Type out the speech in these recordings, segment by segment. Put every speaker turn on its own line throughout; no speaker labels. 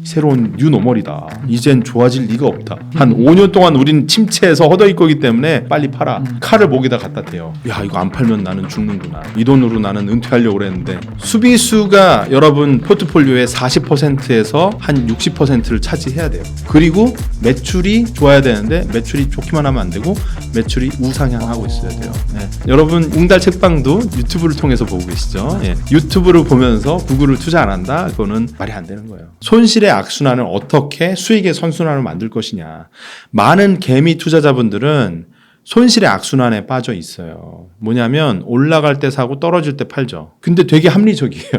새로운 뉴노멀이다. 이젠 좋아질 리가 없다. 한 5년 동안 우린 침체에서 허덕일 거기 때문에 빨리 팔아. 칼을 목에다 갖다 대요. 야, 이거 안 팔면 나는 죽는구나. 이 돈으로 나는 은퇴하려고 그랬는데, 수비수가 여러분 포트폴리오의 40%에서 한 60%를 차지해야 돼요. 그리고 매출이 좋아야 되는데 매출이 좋기만 하면 안 되고 매출이 우상향하고 있어야 돼요. 예. 여러분 웅달 책방도 유튜브를 통해서 보고 계시죠? 예. 유튜브를 보면서 구글을 투자 안 한다? 그거는 말이 안 되는 거예요. 손실의 악순환을 어떻게 수익의 선순환을 만들 것이냐. 많은 개미 투자자분들은 손실의 악순환에 빠져 있어요. 뭐냐면 올라갈 때 사고 떨어질 때 팔죠. 근데 되게 합리적이에요.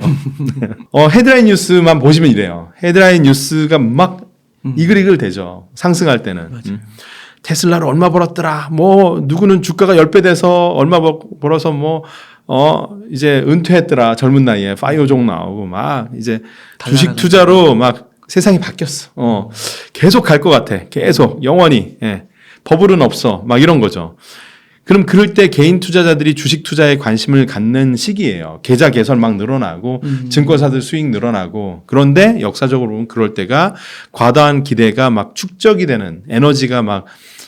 헤드라인 뉴스만 보시면 이래요. 헤드라인 뉴스가 막 이글이글 되죠. 상승할 때는. 테슬라를 얼마 벌었더라. 뭐 누구는 주가가 10배 돼서 얼마 벌어서 뭐 이제 은퇴했더라. 젊은 나이에 파이어족 나오고 막 이제 주식 투자로 막 세상이 바뀌었어. 계속 갈 것 같아. 계속 영원히. 예. 버블은 없어. 막 이런 거죠. 그럼 그럴 때 개인 투자자들이 주식 투자에 관심을 갖는 시기예요. 계좌 개설 막 늘어나고 증권사들 수익 늘어나고. 그런데 역사적으로 보면 그럴 때가 과다한 기대가 막 축적이 되는, 에너지가 막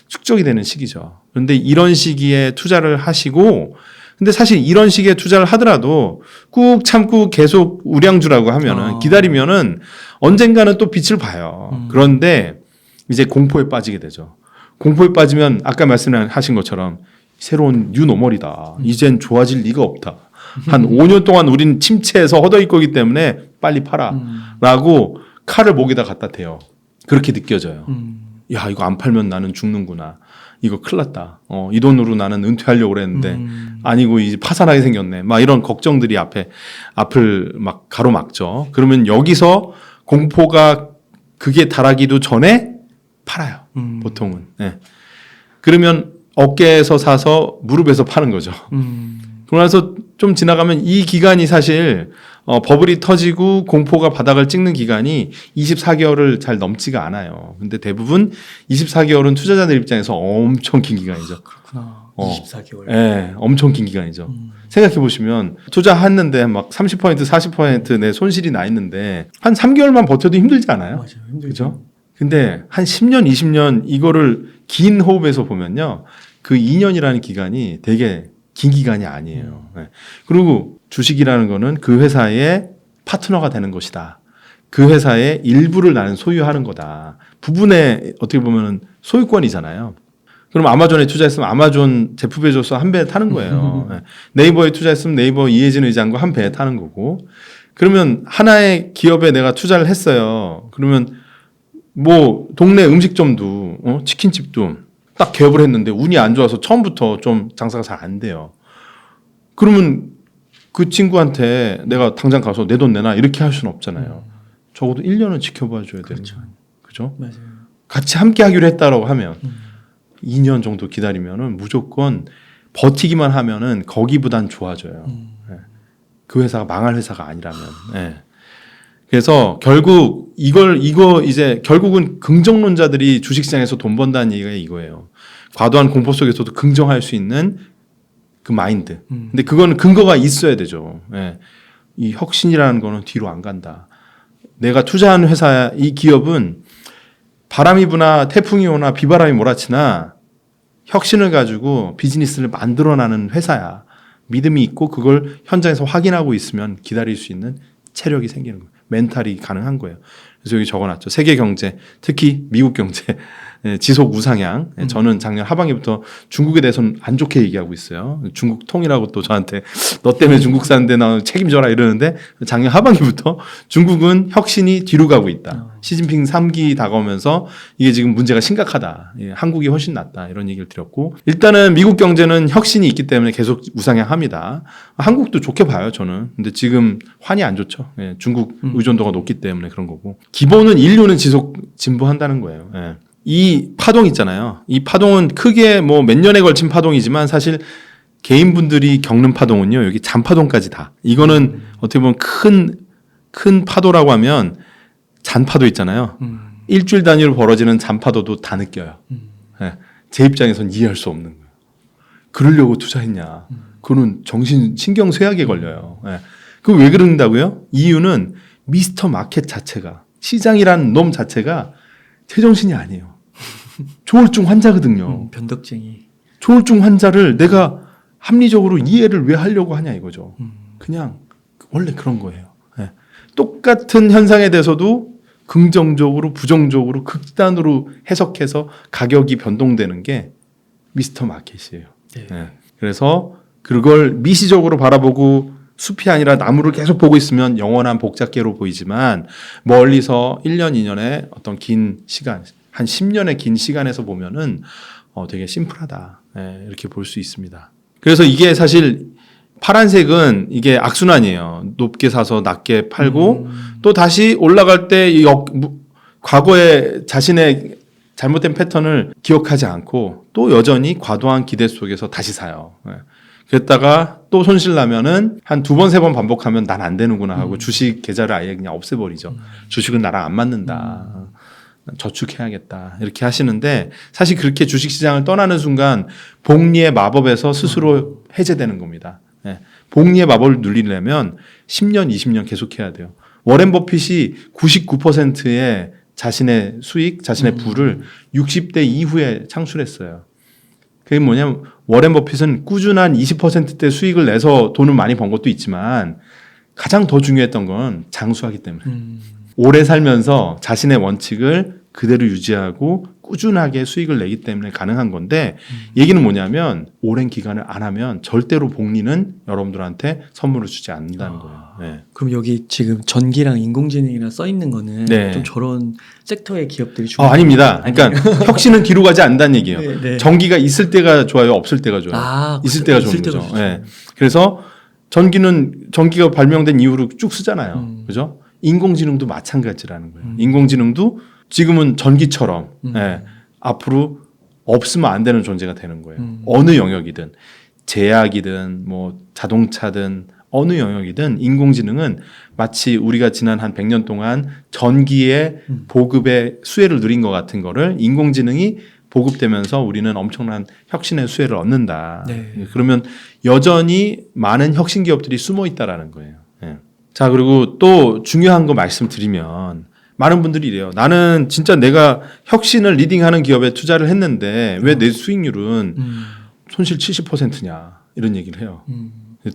축적이 되는 시기죠. 그런데 이런 시기에 투자를 하시고, 근데 사실 이런 시기에 투자를 하더라도 꾹 참고 계속 우량주라고 하면은 기다리면은 언젠가는 또 빛을 봐요. 그런데 이제 공포에 빠지게 되죠. 공포에 빠지면 아까 말씀하신 것처럼 새로운 뉴노멀이다. 이젠 좋아질 리가 없다. 한 5년 동안 우린 침체에서 허덕일 거기 때문에 빨리 팔아. 라고 칼을 목에다 갖다 대요. 그렇게 느껴져요. 야, 이거 안 팔면 나는 죽는구나. 이거 큰일 났다. 이 돈으로 나는 은퇴하려고 그랬는데 아니고 이제 파산하게 생겼네. 막 이런 걱정들이 앞을 막 가로막죠. 그러면 여기서 공포가 극에 달하기도 전에 팔아요. 보통은. 네. 그러면 어깨에서 사서 무릎에서 파는 거죠. 그러면서 좀 지나가면 이 기간이 사실 버블이 터지고 공포가 바닥을 찍는 기간이 24개월을 잘 넘지가 않아요. 근데 대부분 24개월은 투자자들 입장에서 엄청 긴 기간이죠.
그렇구나. 24개월.
네, 엄청 긴 기간이죠. 생각해 보시면 투자했는데 막 30% 40% 손실이 나 있는데 한 3개월만 버텨도 힘들지 않아요?
맞아요. 힘들죠.
그죠? 근데 한 10년, 20년 이거를 긴 호흡에서 보면요. 그 2년이라는 기간이 되게 긴 기간이 아니에요. 네. 그리고 주식이라는 거는 그 회사의 파트너가 되는 것이다. 그 회사의 일부를 나는 소유하는 거다. 부분의 어떻게 보면 소유권이잖아요. 그럼 아마존에 투자했으면 아마존 제프 베조스 한 배에 타는 거예요. 네. 네이버에 투자했으면 네이버 이해진 의장과 한 배에 타는 거고. 그러면 하나의 기업에 내가 투자를 했어요. 그러면 뭐 동네 음식점도 치킨집도 딱 개업을 했는데 운이 안 좋아서 처음부터 좀 장사가 잘 안 돼요. 그러면 그 친구한테 내가 당장 가서 내 돈 내놔 이렇게 할 수는 없잖아요. 적어도 1년은 지켜봐 줘야 되는 거죠. 그죠?
맞아요.
같이 함께 하기로 했다라고 하면 2년 정도 기다리면은 무조건 버티기만 하면은 거기보단 좋아져요. 네. 그 회사가 망할 회사가 아니라면. 네. 그래서 결국 이거 이제 결국은 긍정론자들이 주식시장에서 돈 번다는 얘기가 이거예요. 과도한 공포 속에서도 긍정할 수 있는 그 마인드. 근데 그거는 근거가 있어야 되죠. 예. 이 혁신이라는 거는 뒤로 안 간다. 내가 투자한 회사, 이 기업은 바람이 부나 태풍이 오나 비바람이 몰아치나 혁신을 가지고 비즈니스를 만들어나는 회사야. 믿음이 있고 그걸 현장에서 확인하고 있으면 기다릴 수 있는 체력이 생기는 거예요. 멘탈이 가능한 거예요. 그래서 여기 적어놨죠. 세계 경제, 특히 미국 경제 지속 우상향. 저는 작년 하반기부터 중국에 대해서는 안 좋게 얘기하고 있어요. 중국 통이라고 또 저한테 너 때문에 중국 사는데 나 책임져라 이러는데 작년 하반기부터 중국은 혁신이 뒤로 가고 있다. 시진핑 3기 다가오면서 이게 지금 문제가 심각하다. 한국이 훨씬 낫다. 이런 얘기를 드렸고 일단은 미국 경제는 혁신이 있기 때문에 계속 우상향합니다. 한국도 좋게 봐요. 저는. 근데 지금 환이 안 좋죠. 중국 의존도가 높기 때문에 그런 거고 기본은 인류는 지속 진보한다는 거예요. 이 파동 있잖아요. 이 파동은 크게 뭐 몇 년에 걸친 파동이지만 사실 개인분들이 겪는 파동은요. 여기 잔파동까지 다. 이거는 어떻게 보면 큰 파도라고 하면 잔파도 있잖아요. 일주일 단위로 벌어지는 잔파도도 다 느껴요. 제 입장에선 이해할 수 없는 거예요. 그러려고 투자했냐. 그거는 신경쇠약에 걸려요. 그거 왜 그런다고요? 이유는 미스터 마켓 자체가 시장이라는 놈 자체가 제정신이 아니에요. 조울증 환자거든요.
변덕쟁이.
조울증 환자를 내가 합리적으로 이해를 왜 하려고 하냐 이거죠. 그냥 원래 그런 거예요. 네. 똑같은 현상에 대해서도 긍정적으로 부정적으로 극단으로 해석해서 가격이 변동되는 게 미스터 마켓이에요.
네.
네. 그래서 그걸 미시적으로 바라보고 숲이 아니라 나무를 계속 보고 있으면 영원한 복잡계로 보이지만 멀리서 1년, 2년의 어떤 긴 시간, 한 10년의 긴 시간에서 보면은 되게 심플하다. 네, 이렇게 볼 수 있습니다. 그래서 이게 사실 파란색은 이게 악순환이에요. 높게 사서 낮게 팔고 또 다시 올라갈 때 과거의 자신의 잘못된 패턴을 기억하지 않고 또 여전히 과도한 기대 속에서 다시 사요. 네. 그랬다가 또 손실 나면은 한 2번, 3번 반복하면 난 안 되는구나 하고 주식 계좌를 아예 그냥 없애버리죠. 주식은 나랑 안 맞는다. 저축해야겠다. 이렇게 하시는데 사실 그렇게 주식시장을 떠나는 순간 복리의 마법에서 스스로 해제되는 겁니다. 네. 복리의 마법을 누리려면 10년, 20년 계속해야 돼요. 워렌 버핏이 99%의 자신의 수익, 자신의 부를 60대 이후에 창출했어요. 그게 뭐냐면 워렌 버핏은 꾸준한 20%대 수익을 내서 돈을 많이 번 것도 있지만 가장 더 중요했던 건 장수하기 때문에 오래 살면서 자신의 원칙을 그대로 유지하고 꾸준하게 수익을 내기 때문에 가능한 건데 얘기는 뭐냐면 오랜 기간을 안 하면 절대로 복리는 여러분들한테 선물을 주지 않는다는 거예요. 네.
그럼 여기 지금 전기랑 인공지능이랑 써 있는 거는
네.
좀 저런 섹터의 기업들이
아닙니다. 그러니까 혁신은 뒤로 가지 않는다는 얘기예요.
네, 네.
전기가 있을 때가 좋아요, 없을 때가 좋아요. 있을 때가 좋은 거죠. 네. 그래서 전기가 발명된 이후로 쭉 쓰잖아요. 그죠? 인공지능도 마찬가지라는 거예요. 인공지능도 지금은 전기처럼 앞으로 없으면 안 되는 존재가 되는 거예요. 어느 영역이든 제약이든 뭐 자동차든 어느 영역이든 인공지능은 마치 우리가 지난 한 100년 동안 전기의 보급의 수혜를 누린 것 같은 거를 인공지능이 보급되면서 우리는 엄청난 혁신의 수혜를 얻는다.
네.
그러면 여전히 많은 혁신 기업들이 숨어 있다라는 거예요. 자, 그리고 또 중요한 거 말씀드리면 많은 분들이 이래요. 나는 진짜 내가 혁신을 리딩하는 기업에 투자를 했는데 왜 내 수익률은 손실 70%냐 이런 얘기를 해요.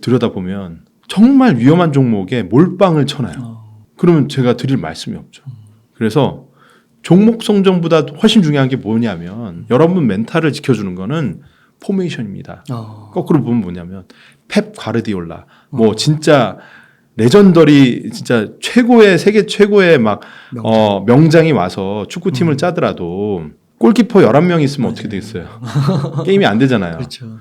들여다보면 정말 위험한 종목에 몰빵을 쳐놔요. 그러면 제가 드릴 말씀이 없죠. 그래서 종목 성정보다 훨씬 중요한 게 뭐냐면 여러분 멘탈을 지켜주는 거는 포메이션입니다. 거꾸로 보면 뭐냐면 펩 과르디올라 뭐 진짜 레전더리 진짜 최고의 세계 최고의 막 명장이 와서 축구팀을 짜더라도 골키퍼 11명 있으면 어떻게 되겠어요? 게임이 안 되잖아요.
그렇죠.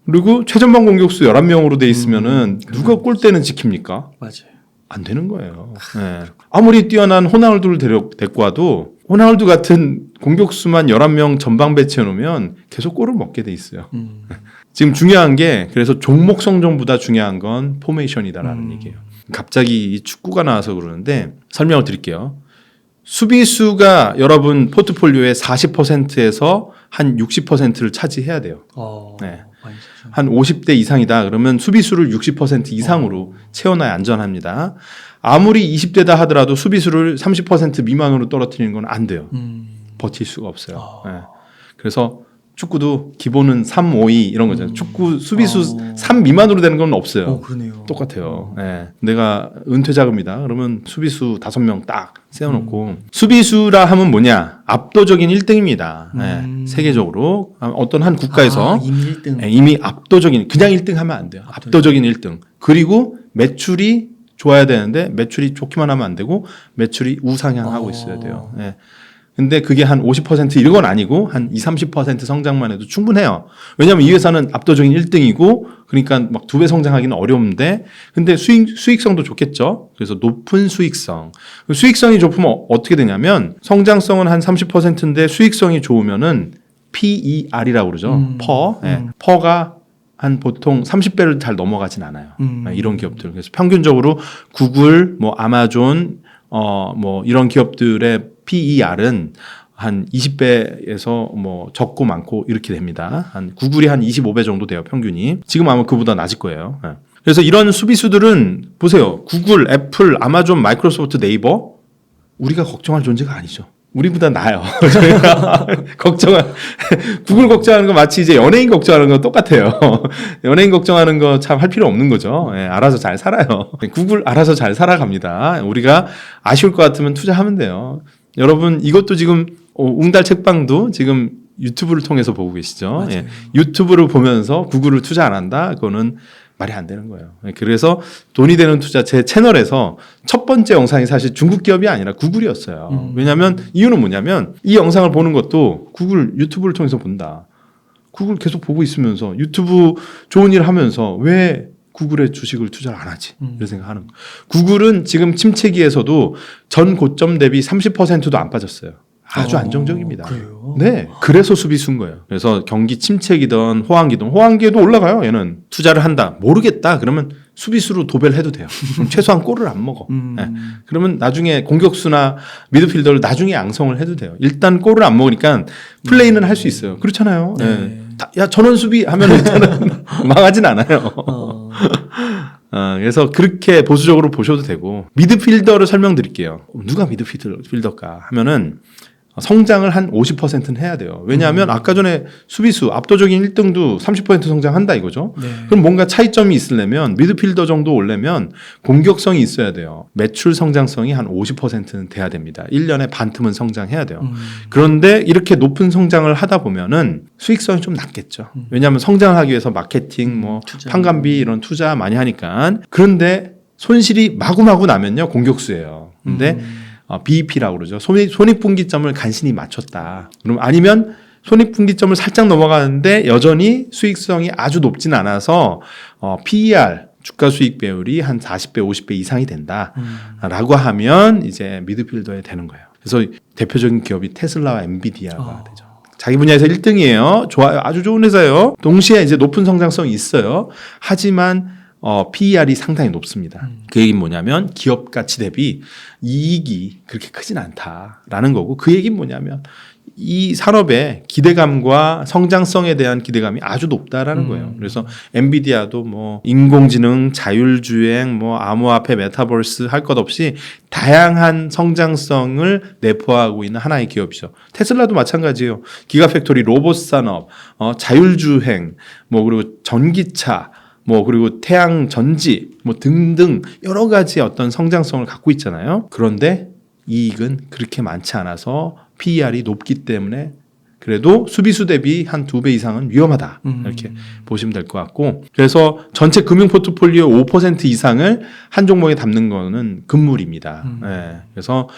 그리고 최전방 공격수 11명으로 돼 있으면은 누가 골대는 지킵니까?
맞아요.
안 되는 거예요. 네. 아무리 뛰어난 호날두를 데리고 와도 호날두 같은 공격수만 11명 전방 배치해 놓으면 계속 골을 먹게 돼 있어요. 지금 중요한 게 그래서 종목 성정보다 중요한 건 포메이션이다라는 얘기예요. 갑자기 이 축구가 나와서 그러는데 설명을 드릴게요. 수비수가 여러분 포트폴리오의 40%에서 한 60%를 차지해야 돼요. 네. 한 50대 이상이다 그러면 수비수를 60% 이상으로 채워놔야 안전합니다. 아무리 20대다 하더라도 수비수를 30% 미만으로 떨어뜨리는 건 안 돼요. 버틸 수가 없어요. 네. 그래서 축구도 기본은 3, 5, 2 이런 거잖아요. 축구 수비수 3 미만으로 되는 건 없어요.
그러네요.
똑같아요. 네. 내가 은퇴 자금이다. 그러면 수비수 5명 딱 세워놓고 수비수라 하면 뭐냐? 압도적인 1등입니다. 네. 세계적으로 어떤 한 국가에서
이미 1등.
네. 이미 압도적인 그냥 1등 하면 안 돼요. 압도적인 1등. 그리고 매출이 좋아야 되는데 매출이 좋기만 하면 안 되고 매출이 우상향하고 있어야 돼요. 네. 근데 그게 한 50% 이런 건 아니고 한 20-30% 성장만 해도 충분해요. 왜냐하면 이 회사는 압도적인 1등이고 그러니까 막 2배 성장하기는 어려운데 근데 수익성도 좋겠죠. 그래서 높은 수익성. 수익성이 좋으면 어떻게 되냐면 성장성은 한 30%인데 수익성이 좋으면은 PER이라고 그러죠. 퍼가 한 보통 30배를 잘 넘어가진 않아요. 이런 기업들. 그래서 평균적으로 구글, 뭐 아마존, 뭐 이런 기업들의 PER은 한 20배에서 뭐 적고 많고 이렇게 됩니다. 한 구글이 한 25배 정도 돼요, 평균이. 지금 아마 그보다 낮을 거예요. 네. 그래서 이런 수비수들은 보세요. 구글, 애플, 아마존, 마이크로소프트, 네이버 우리가 걱정할 존재가 아니죠. 우리보다 나아요. 저희가 구글 걱정하는 거 마치 이제 연예인 걱정하는 거 똑같아요. 연예인 걱정하는 거 참 할 필요 없는 거죠. 예, 알아서 잘 살아요. 구글 알아서 잘 살아갑니다. 우리가 아쉬울 것 같으면 투자하면 돼요. 여러분 이것도 지금 웅달 책방도 지금 유튜브를 통해서 보고 계시죠. 예, 유튜브를 보면서 구글을 투자 안 한다? 그거는 말이 안 되는 거예요. 그래서 돈이 되는 투자 제 채널에서 첫 번째 영상이 사실 중국 기업이 아니라 구글이었어요. 왜냐하면 이유는 뭐냐면 이 영상을 보는 것도 구글 유튜브를 통해서 본다. 구글 계속 보고 있으면서 유튜브 좋은 일 하면서 왜 구글의 주식을 투자를 안 하지? 이런 생각하는 거예요. 구글은 지금 침체기에서도 전 고점 대비 30%도 안 빠졌어요. 아주 안정적입니다.
그래요?
네. 그래서 수비수인 거예요. 그래서 경기 침체기든 호황기에도 올라가요. 얘는 투자를 한다. 모르겠다. 그러면 수비수로 도배를 해도 돼요. 그럼 최소한 골을 안 먹어. 네. 그러면 나중에 공격수나 미드필더를 나중에 양성을 해도 돼요. 일단 골을 안 먹으니까 플레이는 할 수 있어요. 그렇잖아요. 네. 야 전원 수비 하면 일단은 망하진 않아요. 그래서 그렇게 보수적으로 보셔도 되고 미드필더를 설명드릴게요. 누가 미드필더일까 하면은 성장을 한 50%는 해야 돼요. 왜냐하면 아까 전에 수비수 압도적인 1등도 30% 성장한다 이거죠.
네.
그럼 뭔가 차이점이 있으려면 미드필더 정도 오려면 공격성이 있어야 돼요. 매출 성장성이 한 50%는 돼야 됩니다. 1년에 반틈은 성장해야 돼요. 그런데 이렇게 높은 성장을 하다 보면은 수익성이 좀 낮겠죠. 왜냐하면 성장하기 위해서 마케팅,
투자.
판관비 이런 투자 많이 하니까. 그런데 손실이 마구마구 나면요 공격수예요. 근데 BEP라고 그러죠. 손익분기점을 간신히 맞췄다. 그럼 아니면 손익분기점을 살짝 넘어가는데 여전히 수익성이 아주 높진 않아서 PER 주가 수익 배율이 한 40배, 50배 이상이 된다라고 하면 이제 미드필더에 되는 거예요. 그래서 대표적인 기업이 테슬라와 엔비디아가 되죠. 자기 분야에서 1등이에요. 좋아요. 아주 좋은 회사예요. 동시에 이제 높은 성장성이 있어요. 하지만 PER이 상당히 높습니다. 그 얘기는 뭐냐면 기업 가치 대비 이익이 그렇게 크진 않다라는 거고 그 얘기는 뭐냐면 이 산업의 기대감과 성장성에 대한 기대감이 아주 높다라는 거예요. 그래서 엔비디아도 뭐 인공지능, 자율주행, 뭐 암호화폐, 메타버스 할 것 없이 다양한 성장성을 내포하고 있는 하나의 기업이죠. 테슬라도 마찬가지예요. 기가팩토리, 로봇 산업, 자율주행, 뭐 그리고 전기차 뭐 그리고 태양 전지 뭐 등등 여러 가지 어떤 성장성을 갖고 있잖아요. 그런데 이익은 그렇게 많지 않아서 PER이 높기 때문에 그래도 수비수 대비 한 2배 이상은 위험하다. 이렇게 보시면 될 것 같고 그래서 전체 금융 포트폴리오 5% 이상을 한 종목에 담는 거는 금물입니다. 네. 그래서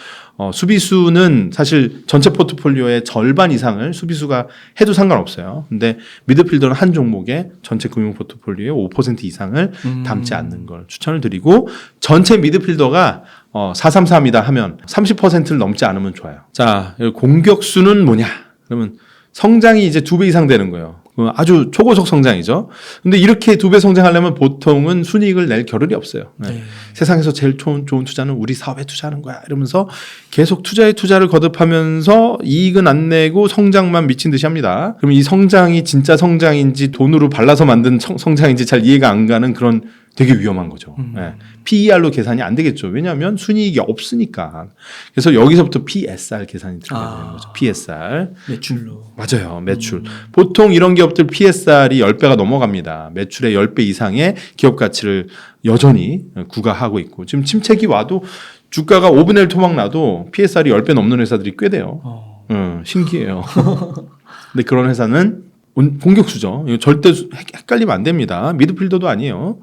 수비수는 사실 전체 포트폴리오의 절반 이상을 수비수가 해도 상관없어요. 근데 미드필더는 한 종목에 전체 금융 포트폴리오의 5% 이상을 담지 않는 걸 추천을 드리고 전체 미드필더가 433이다 하면 30%를 넘지 않으면 좋아요. 자, 공격수는 뭐냐? 그러면 성장이 이제 2배 이상 되는 거예요. 아주 초고속 성장이죠. 근데 이렇게 2배 성장하려면 보통은 순이익을 낼 겨를이 없어요. 네. 세상에서 제일 좋은 투자는 우리 사업에 투자하는 거야. 이러면서 계속 투자를 거듭하면서 이익은 안 내고 성장만 미친 듯이 합니다. 그럼 이 성장이 진짜 성장인지 돈으로 발라서 만든 성장인지 잘 이해가 안 가는 그런 되게 위험한 거죠. 네. PER로 계산이 안 되겠죠. 왜냐하면 순이익이 없으니까. 그래서 여기서부터 PSR 계산이 들어가야 되는 거죠. PSR.
매출로.
맞아요. 매출. 보통 이런 기업들 PSR이 10배가 넘어갑니다. 매출의 10배 이상의 기업 가치를 여전히 구가하고 있고 지금 침체기 와도 주가가 5분의 1 토막 나도 PSR이 10배 넘는 회사들이 꽤 돼요. 신기해요. 근데 그런 회사는 공격수죠. 이거 절대 헷갈리면 안 됩니다. 미드필더도 아니에요.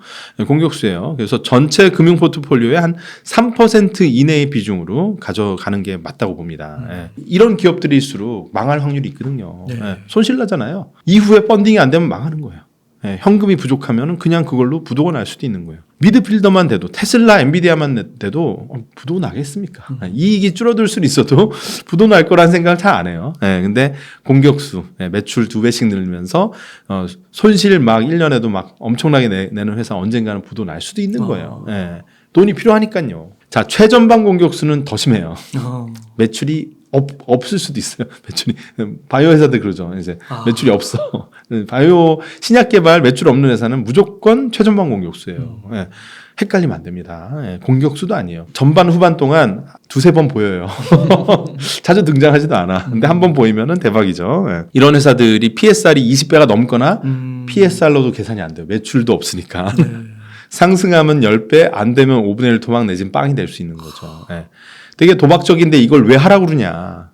공격수예요. 그래서 전체 금융 포트폴리오의 한 3% 이내의 비중으로 가져가는 게 맞다고 봅니다. 이런 기업들일수록 망할 확률이 있거든요. 손실 나잖아요. 이후에 펀딩이 안 되면 망하는 거예요. 현금이 부족하면 그냥 그걸로 부도가 날 수도 있는 거예요. 미드필더만 돼도 테슬라, 엔비디아만 돼도 부도 나겠습니까? 이익이 줄어들 수는 있어도 부도 날 거란 생각을 잘 안 해요. 근데 공격수, 매출 2배씩 늘면서 손실 막 1년에도 막 엄청나게 내는 회사 언젠가는 부도 날 수도 있는 거예요. 돈이 필요하니까요. 자, 최전방 공격수는 더 심해요. 매출이 없을 수도 있어요. 매출이 바이오 회사들 그러죠. 이제 매출이 없어. 바이오 신약 개발 매출 없는 회사는 무조건 최전방 공격수예요. 헷갈리면 안 됩니다. 예, 공격수도 아니에요. 전반 후반 동안 두세 번 보여요. 자주 등장하지도 않아. 근데 한 번 보이면은 대박이죠. 예. 이런 회사들이 PSR이 20배가 넘거나 PSR로도 계산이 안 돼요. 매출도 없으니까.
네.
상승하면 10배, 안 되면 5분의 1 토막 내지는 빵이 될 수 있는 거죠. 예. 되게 도박적인데 이걸 왜 하라고 그러냐.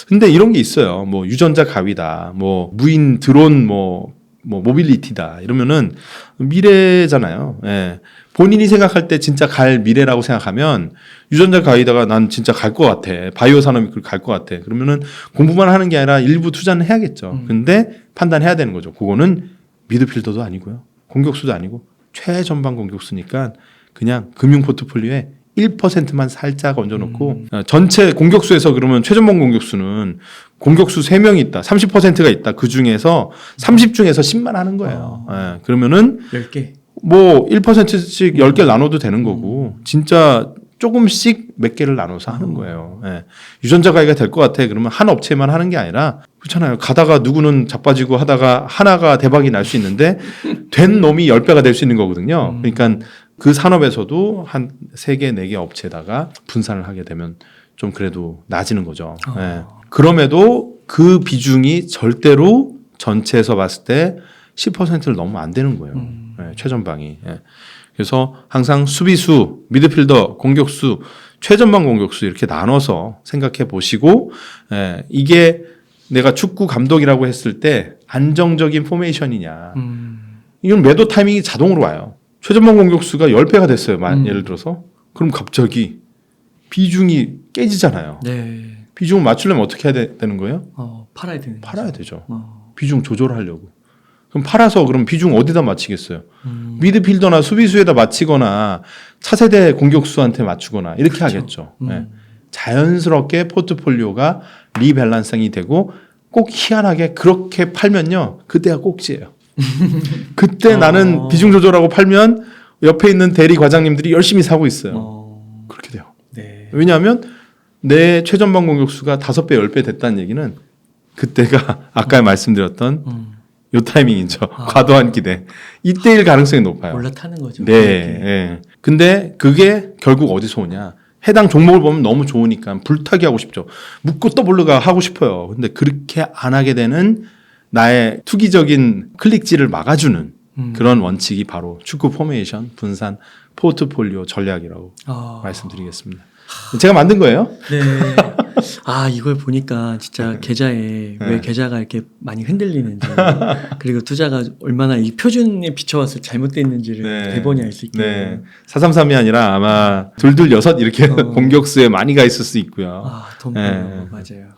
근데 이런 게 있어요. 뭐 유전자 가위다. 뭐 무인 드론 뭐 모빌리티다. 이러면은 미래잖아요. 예. 본인이 생각할 때 진짜 갈 미래라고 생각하면 유전자 가위다가 난 진짜 갈 것 같아. 바이오 산업이 갈 것 같아. 그러면은 공부만 하는 게 아니라 일부 투자는 해야겠죠. 근데 판단해야 되는 거죠. 그거는 미드필더도 아니고요. 공격수도 아니고 최전방 공격수니까 그냥 금융 포트폴리오에 1%만 살짝 얹어놓고 전체 공격수에서 그러면 최전방 공격수는 공격수 3명이 있다. 30%가 있다. 그 중에서 30 중에서 10만 하는 거예요. 예, 그러면은
10개.
뭐 1%씩 10개 나눠도 되는 거고 진짜 조금씩 몇 개를 나눠서 하는 거예요. 예. 유전자 가위가 될 것 같아. 그러면 한 업체만 하는 게 아니라 그렇잖아요. 가다가 누구는 자빠지고 하다가 하나가 대박이 날 수 있는데 된 놈이 10배가 될 수 있는 거거든요. 그러니까 그 산업에서도 한 3개, 4개 업체에다가 분산을 하게 되면 좀 그래도 낮아지는 거죠. 예. 그럼에도 그 비중이 절대로 전체에서 봤을 때 10%를 넘으면 안 되는 거예요. 예, 최전방이. 예. 그래서 항상 수비수, 미드필더, 공격수, 최전방 공격수 이렇게 나눠서 생각해 보시고 예, 이게 내가 축구 감독이라고 했을 때 안정적인 포메이션이냐. 이건 매도 타이밍이 자동으로 와요. 최전방 공격수가 10배가 됐어요. 예를 들어서. 그럼 갑자기 비중이 깨지잖아요.
네.
비중을 맞추려면 어떻게 해야 되는 거예요?
팔아야 되는
팔아야 되죠.
어.
비중 조절하려고. 그럼 팔아서 그럼 비중 어디다 맞추겠어요? 미드필더나 수비수에다 맞추거나 차세대 공격수한테 맞추거나 이렇게
그렇죠.
하겠죠. 네. 자연스럽게 포트폴리오가 리밸런싱이 되고 꼭 희한하게 그렇게 팔면요. 그때가 꼭지예요. 그때 나는 비중 조절하고 팔면 옆에 있는 대리 과장님들이 열심히 사고 있어요. 그렇게 돼요.
네.
왜냐하면 내 최전방 공격수가 5배, 10배 됐다는 얘기는 그때가 아까 말씀드렸던 요 타이밍이죠. 과도한 기대. 이때일 가능성이 높아요.
올라타는 거죠.
네. 예. 근데 그게 결국 어디서 오냐. 해당 종목을 보면 너무 좋으니까 불타기 하고 싶죠. 묻고 떠블르가 하고 싶어요. 근데 그렇게 안 하게 되는 나의 투기적인 클릭질을 막아주는 그런 원칙이 바로 축구 포메이션, 분산, 포트폴리오 전략이라고 말씀드리겠습니다. 제가 만든 거예요.
네. 이걸 보니까 진짜 계좌에 왜 계좌가 이렇게 많이 흔들리는지 그리고 투자가 얼마나 이 표준에 비춰왔을 때 잘못되어 있는지를 대번이 알 수 있겠네요.
네. 433이 아니라 아마 226 이렇게 공격수에 많이 가 있을 수 있고요.
맞아요.